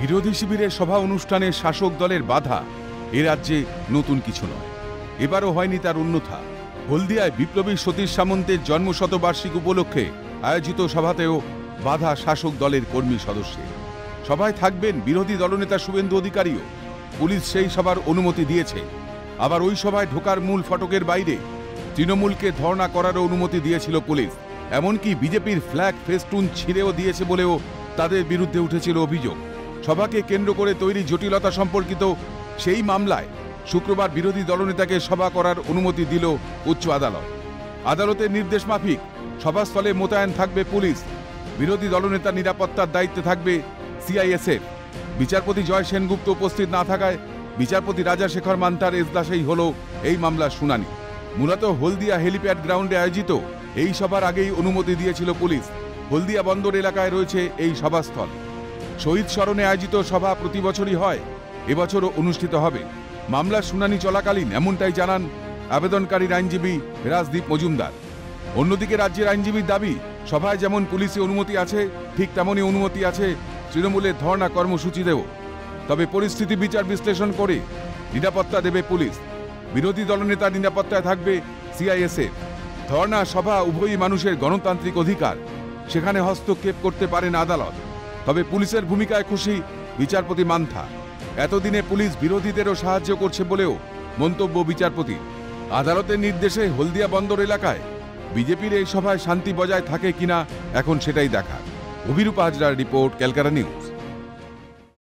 বিরোধী শিবিরের সভা অনুষ্ঠানে শাসক দলের বাধা এ রাজ্যে নতুন কিছু নয়। এবারও হয়নি তার অন্যথা। হলদিয়ায় বিপ্লবী সতীশ সামন্তের জন্মশতবার্ষিকী উপলক্ষে আয়োজিত সভাতেও বাধা শাসক দলের কর্মী সদস্যের। সভায় থাকবেন বিরোধী দলনেতা শুভেন্দু অধিকারীও। পুলিশ সেই সভার অনুমতি দিয়েছে। আবার ওই সভায় ঢোকার মূল ফটকের বাইরে তৃণমূলকে ধর্ণা করারও অনুমতি দিয়েছিল পুলিশ। এমনকি বিজেপির ফ্ল্যাগ ফেস্টুন ছিঁড়েও দিয়েছে বলেও তাদের বিরুদ্ধে উঠেছিল অভিযোগ। সভাকে কেন্দ্র করে তৈরি জটিলতা সম্পর্কিত সেই মামলায় শুক্রবার বিরোধী দলনেতাকে সভা করার অনুমতি দিল উচ্চ আদালত। আদালতের নির্দেশ মাফিক সভাস্থলে মোতায়েন থাকবে পুলিশ। বিরোধী দলনেতার নিরাপত্তার দায়িত্বে থাকবে সিআইএসএফ। বিচারপতি জয় সেনগুপ্ত উপস্থিত না থাকায় বিচারপতি রাজাশেখর মান্তার এজলাসেই হল এই মামলার শুনানি। মূলত হলদিয়া হেলিপ্যাড গ্রাউন্ডে আয়োজিত এই সভার আগেই অনুমতি দিয়েছিল পুলিশ। হলদিয়া বন্দর এলাকায় রয়েছে এই সভাস্থল। শহীদ স্মরণে আয়োজিত সভা প্রতি বছরই হয়, এবছরও অনুষ্ঠিত হবে। মামলার শুনানি চলাকালীন এমনটাই জানান আবেদনকারীর আইনজীবী রাজদীপ মজুমদার। অন্যদিকে রাজ্যের আইনজীবীর দাবি, সভায় যেমন পুলিশি অনুমতি আছে ঠিক তেমনই অনুমতি আছে তৃণমূলের ধর্ণা কর্মসূচিতেও। তবে পরিস্থিতি বিচার বিশ্লেষণ করে নিরাপত্তা দেবে পুলিশ। বিরোধী দলনেতার নিরাপত্তায় থাকবে সিআইএসএফ। ধর্ণা সভা উভয়ই মানুষের গণতান্ত্রিক অধিকার, সেখানে হস্তক্ষেপ করতে পারেন আদালত। তবে পুলিশের ভূমিকায় খুশি বিচারপতি মান্থা। এতদিনে পুলিশ বিরোধীদেরও সাহায্য করছে বলেও মন্তব্য বিচারপতি। আদালতের নির্দেশে হলদিয়া বন্দর এলাকায় বিজেপির এই সভায় শান্তি বজায় থাকে কিনা এখন সেটাই দেখা। অভিরূপ হাজরার রিপোর্ট, ক্যালকাটা নিউজ।